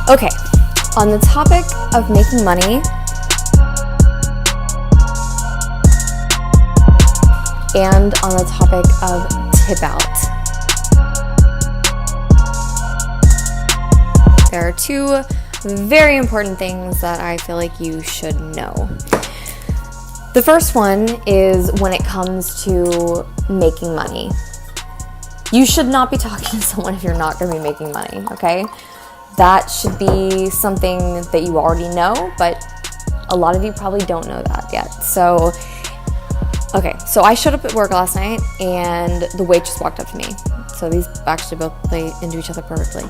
Okay, on the topic of making money and on the topic of tip out, there are two very important things that I feel like you should know. The first one is when it comes to making money. You should not be talking to someone if you're not going to be making money, okay? That should be something that you already know, but a lot of you probably don't know that yet. So I showed up at work last night and the waitress walked up to me. So these actually both play into each other perfectly.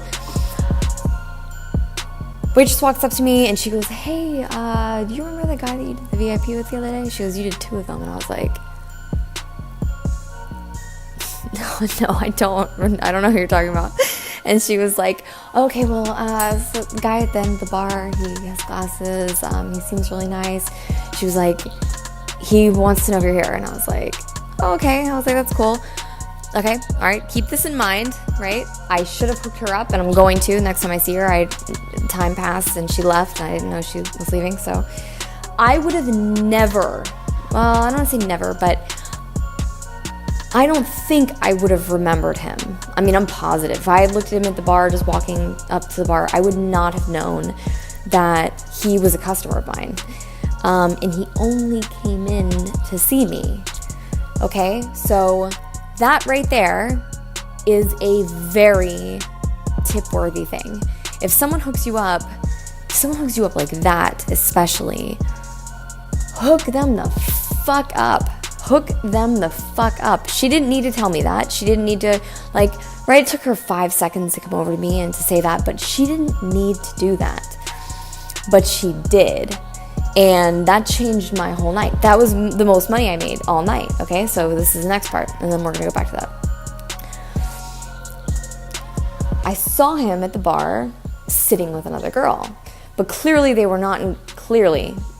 Waitress walks up to me and she goes, "Hey, do you remember the guy that you did the VIP with the other day?" She goes, "You did 2 of them." And I was like, no, I don't know who you're talking about. And she was like, "Okay, well, so the guy at the end of the bar, he has glasses, he seems really nice." She was like, "He wants to know if you're here." And I was like, "Oh, okay." I was like, "That's cool. Okay, all right, keep this in mind," right? I should have hooked her up, and I'm going to next time I see her. Time passed, and she left, and I didn't know she was leaving, so I would have never, well, I don't want to say never, but I don't think I would have remembered him. I mean, I'm positive. If I had looked at him at the bar, just walking up to the bar, I would not have known that he was a customer of mine. And he only came in to see me. Okay, so that right there is a very tip-worthy thing. If someone hooks you up like that, especially, hook them the fuck up. Hook them the fuck up. She didn't need to tell me that. She didn't need to, it took her 5 seconds to come over to me and to say that, but she didn't need to do that. But she did. And that changed my whole night. That was the most money I made all night. Okay, so this is the next part, and then we're gonna go back to that. I saw him at the bar sitting with another girl, but clearly they were not, and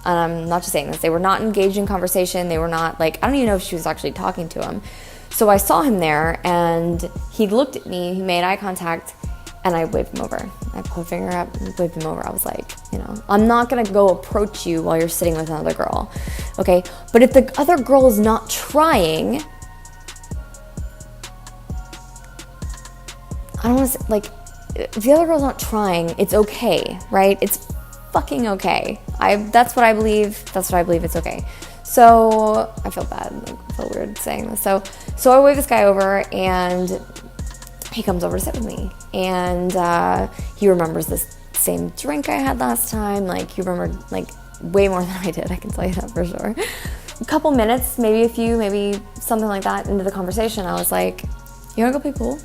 I'm not just saying this, they were not engaged in conversation. They were not I don't even know if she was actually talking to him. So I saw him there and he looked at me, he made eye contact, and I waved him over. I put a finger up and waved him over. I was like, I'm not gonna go approach you while you're sitting with another girl, okay? But if the other girl is not trying, I don't want to say, if the other girl's not trying, it's okay, right? It's fucking okay. That's what I believe. It's okay. So I feel bad. I feel weird saying this. So I wave this guy over, and he comes over to sit with me, and he remembers this same drink I had last time. He remembered way more than I did. I can tell you that for sure. A couple minutes, maybe a few, maybe something like that into the conversation, I was like, "You wanna go play pool?"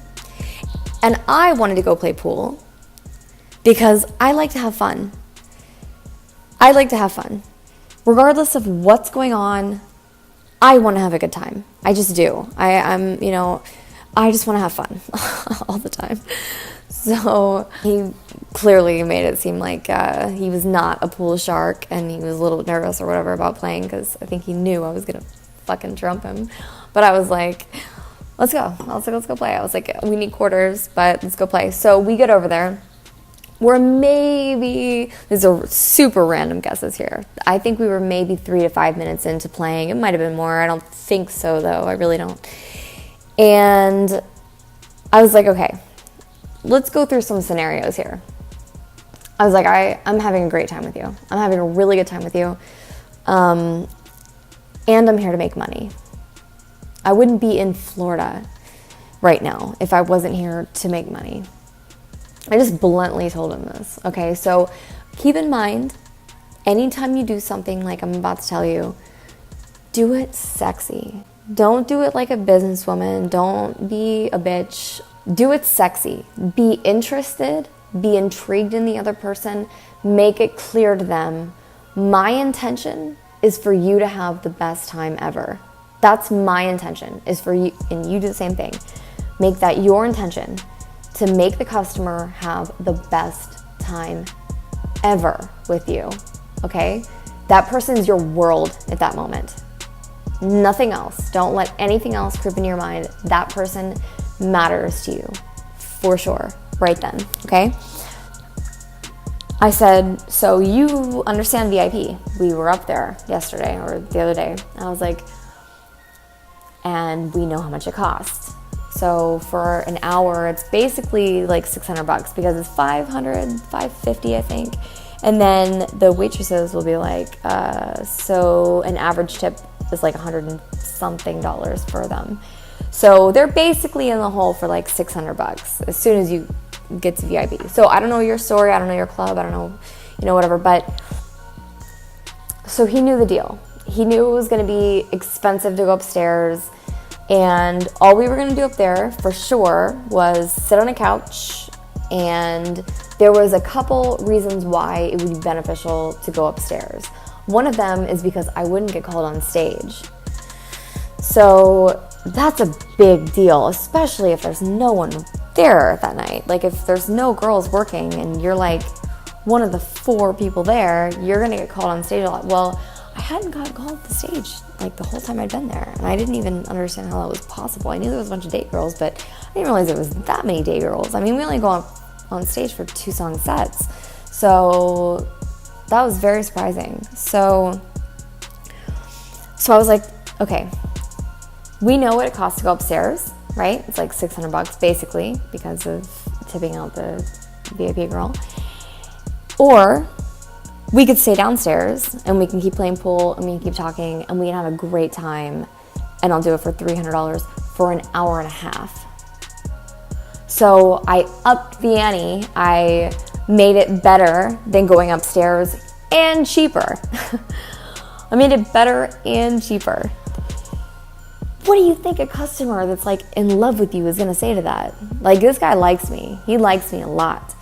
And I wanted to go play pool because I like to have fun. Regardless of what's going on, I want to have a good time. I just do. I just want to have fun all the time. So he clearly made it seem like he was not a pool shark, and he was a little nervous or whatever about playing because I think he knew I was going to fucking trump him. But I was like, let's go. Let's go play. I was like, we need quarters, but let's go play. So we get over there. These are super random guesses here. I think we were maybe 3 to 5 minutes into playing. It might have been more. I don't think so, though. I really don't. And I was like, okay, let's go through some scenarios here. I was like, I'm having a great time with you. I'm having a really good time with you. And I'm here to make money. I wouldn't be in Florida right now if I wasn't here to make money. I just bluntly told him this, okay? So keep in mind, anytime you do something like I'm about to tell you, do it sexy. Don't do it like a businesswoman. Don't be a bitch. Do it sexy. Be interested. Be intrigued in the other person. Make it clear to them, my intention is for you to have the best time ever. That's my intention, is for you, and you do the same thing. Make that your intention, to make the customer have the best time ever with you, okay? That person's your world at that moment. Nothing else. Don't let anything else creep in your mind. That person matters to you, for sure, right then, okay? I said, so you understand VIP? We were up there yesterday or the other day. And I was like, and we know how much it costs. So for an hour, it's basically like $600 because it's $550, I think. And then the waitresses will be like, so an average tip is like $100 and something for them. So they're basically in the hole for like $600 as soon as you get to VIP. So I don't know your story, I don't know your club, I don't know, whatever. But so he knew the deal. He knew it was going to be expensive to go upstairs. And all we were going to do up there for sure was sit on a couch. And there was a couple reasons why it would be beneficial to go upstairs. One of them is because I wouldn't get called on stage. So that's a big deal, especially if there's no one there that night. Like if there's no girls working and you're like one of the 4 people there, you're going to get called on stage a lot. Well, I hadn't gotten called to the stage like the whole time I'd been there, and I didn't even understand how that was possible. I knew there was a bunch of date girls, but I didn't realize it was that many date girls. I mean, we only go on stage for 2-song sets, so that was very surprising. So I was like, okay, we know what it costs to go upstairs, right? It's like $600 basically because of tipping out the VIP girl. Or we could stay downstairs and we can keep playing pool and we can keep talking and we can have a great time, and I'll do it for $300 for an hour and a half. So I upped the ante. I made it better than going upstairs and cheaper. I made it better and cheaper. What do you think a customer that's like in love with you is gonna say to that? Like, this guy likes me. He likes me a lot.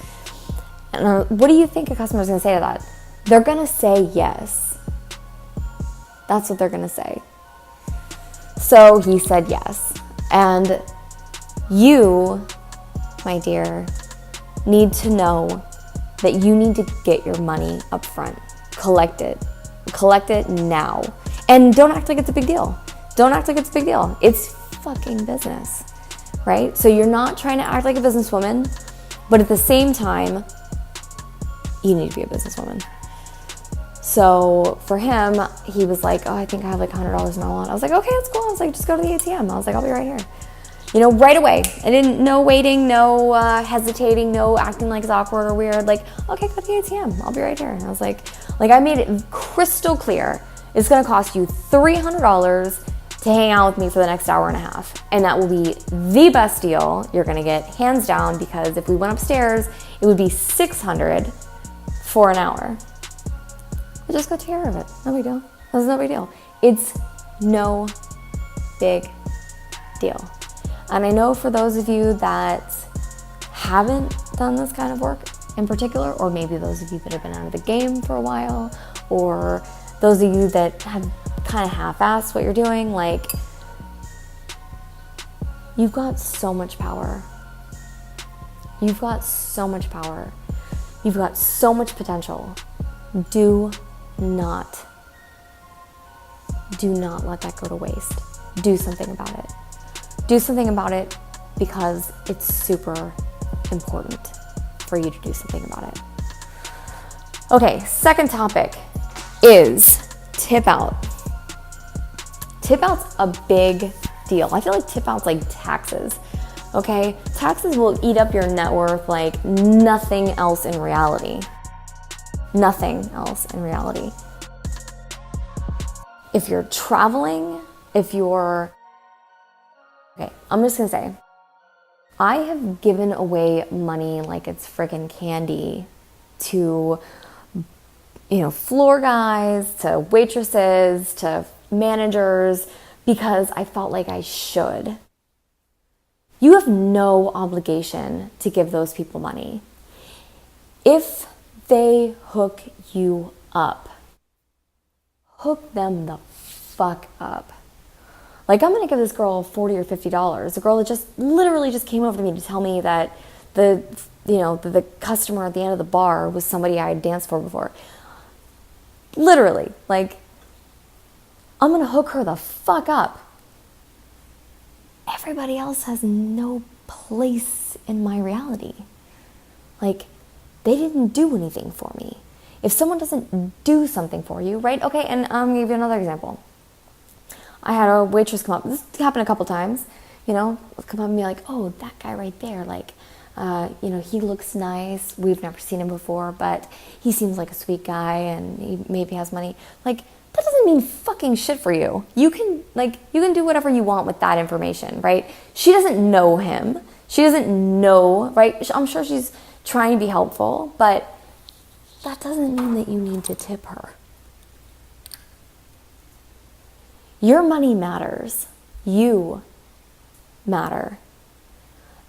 And what do you think a customer's gonna say to that? They're gonna say yes. That's what they're gonna say. So he said yes. And you, my dear, need to know that you need to get your money up front. Collect it. Collect it now. And don't act like it's a big deal. Don't act like it's a big deal. It's fucking business, right? So you're not trying to act like a businesswoman, but at the same time, you need to be a businesswoman. So for him, he was like, oh, I think I have like $100 in my wallet. I was like, okay, that's cool. I was like, just go to the ATM. I was like, I'll be right here. Right away. No waiting, no hesitating, no acting like it's awkward or weird. Like, okay, go to the ATM. I'll be right here. And I was like I made it crystal clear. It's going to cost you $300 to hang out with me for the next hour and a half. And that will be the best deal you're going to get, hands down, because if we went upstairs, it would be $600 for an hour. But just go take care of it. No big deal. That's no big deal. It's no big deal. And I know for those of you that haven't done this kind of work in particular, or maybe those of you that have been out of the game for a while, or those of you that have kind of half-assed what you're doing, like, you've got so much power. You've got so much power. You've got so much potential. Do not let that go to waste. Do something about it. Do something about it because it's super important for you to do something about it. Okay, second topic is tip out. Tip out's a big deal. I feel like tip out's like taxes. Okay? Taxes will eat up your net worth like nothing else in reality. Nothing else in reality. If you're traveling, okay, I'm just gonna say, I have given away money like it's friggin' candy to, floor guys, to waitresses, to managers, because I felt like I should. You have no obligation to give those people money. If they hook you up, hook them the fuck up. Like, I'm gonna give this girl $40 or $50. The girl that just literally just came over to me to tell me that the customer at the end of the bar was somebody I had danced for before. Literally, like, I'm gonna hook her the fuck up. Everybody else has no place in my reality. Like, they didn't do anything for me. If someone doesn't do something for you, right? Okay, and I'm going to give you another example. I had a waitress come up. This happened a couple times. You know, come up and be like, oh, that guy right there, like, you know, he looks nice. We've never seen him before, but he seems like a sweet guy and he maybe has money. Like, that doesn't mean fucking shit for you. You can do whatever you want with that information, right? She doesn't know him. She doesn't know, right? I'm sure she's trying to be helpful, but that doesn't mean that you need to tip her. Your money matters. You matter.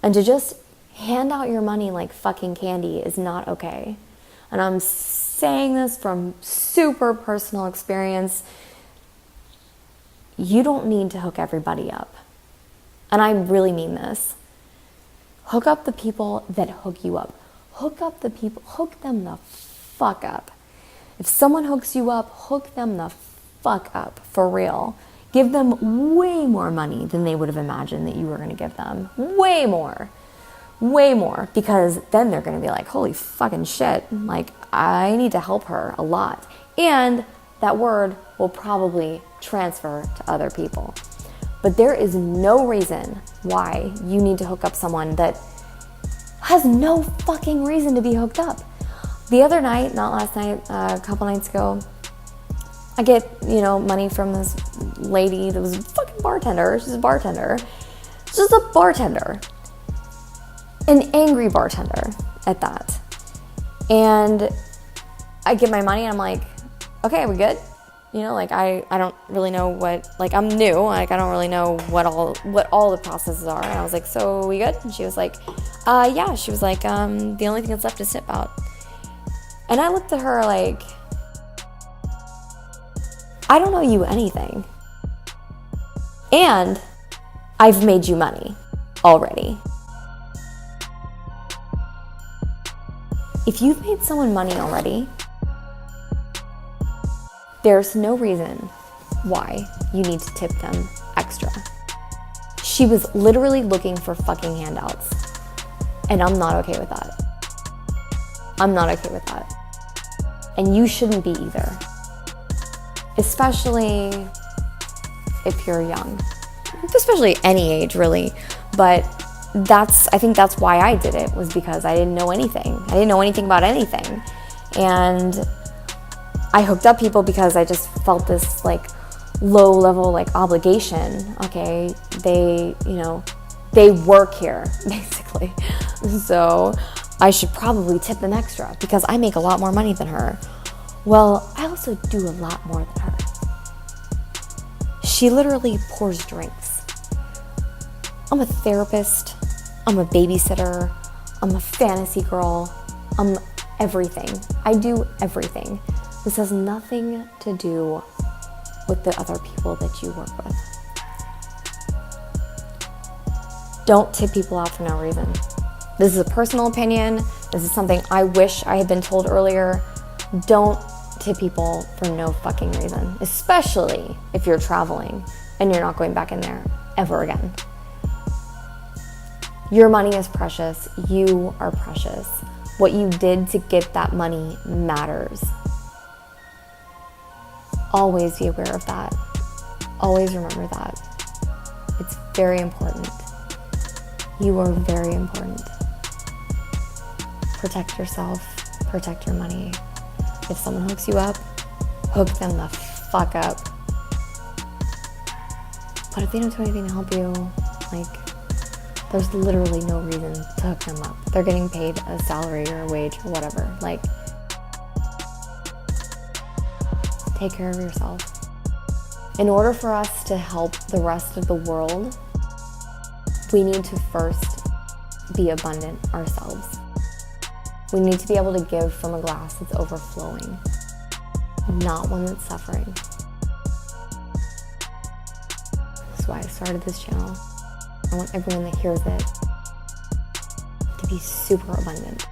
And to just hand out your money like fucking candy is not okay. And I'm saying this from super personal experience. You don't need to hook everybody up. And I really mean this. Hook up the people that hook you up. Hook them the fuck up. If someone hooks you up, hook them the fuck up, for real. Give them way more money than they would have imagined that you were going to give them. Way more, because then they're going to be like, holy fucking shit, like, I need to help her a lot. And that word will probably transfer to other people. But there is no reason why you need to hook up someone that has no fucking reason to be hooked up. The other night, not last night, a couple nights ago, I get, you know, money from this lady that was a fucking bartender. She's a bartender. She's just a bartender. An angry bartender at that. And I get my money and I'm like, okay, we good? You know, like I don't really know what, like I'm new, like I don't really know what all the processes are. And I was like, so we good? And she was like, yeah. She was like, the only thing that's left is tip out. And I looked at her like, I don't owe you anything. And I've made you money already. If you've made someone money already, there's no reason why you need to tip them extra. She was literally looking for fucking handouts. And I'm not okay with that. I'm not okay with that. And you shouldn't be either. Especially if you're young. Especially any age, really. But I think that's why I did it, was because I didn't know anything. I didn't know anything about anything. And I hooked up people because I just felt this like low level like obligation. Okay, they work here, basically. So I should probably tip them extra because I make a lot more money than her. Well, I also do a lot more than her. She literally pours drinks. I'm a therapist. I'm a babysitter. I'm a fantasy girl. I'm everything. I do everything. This has nothing to do with the other people that you work with. Don't tip people out for no reason. This is a personal opinion. This is something I wish I had been told earlier. Don't tip people for no fucking reason, especially if you're traveling and you're not going back in there ever again. Your money is precious. You are precious. What you did to get that money matters. Always be aware of that. Always remember that. It's very important. You are very important. Protect yourself. Protect your money. If someone hooks you up, hook them the fuck up. But if they don't do anything to help you, like, there's literally no reason to hook them up. They're getting paid a salary or a wage or whatever. Like, take care of yourself. In order for us to help the rest of the world, we need to first be abundant ourselves. We need to be able to give from a glass that's overflowing, not one that's suffering. That's why I started this channel. I want everyone that hears it to be super abundant.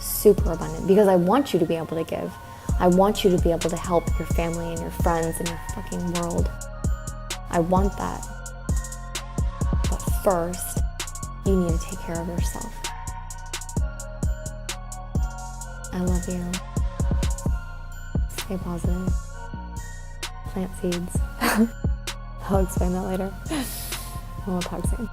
Super abundant. Because I want you to be able to give. I want you to be able to help your family and your friends and your fucking world. I want that. But first, you need to take care of yourself. I love you. Stay positive. Plant seeds. I'll explain that later. And we'll talk soon.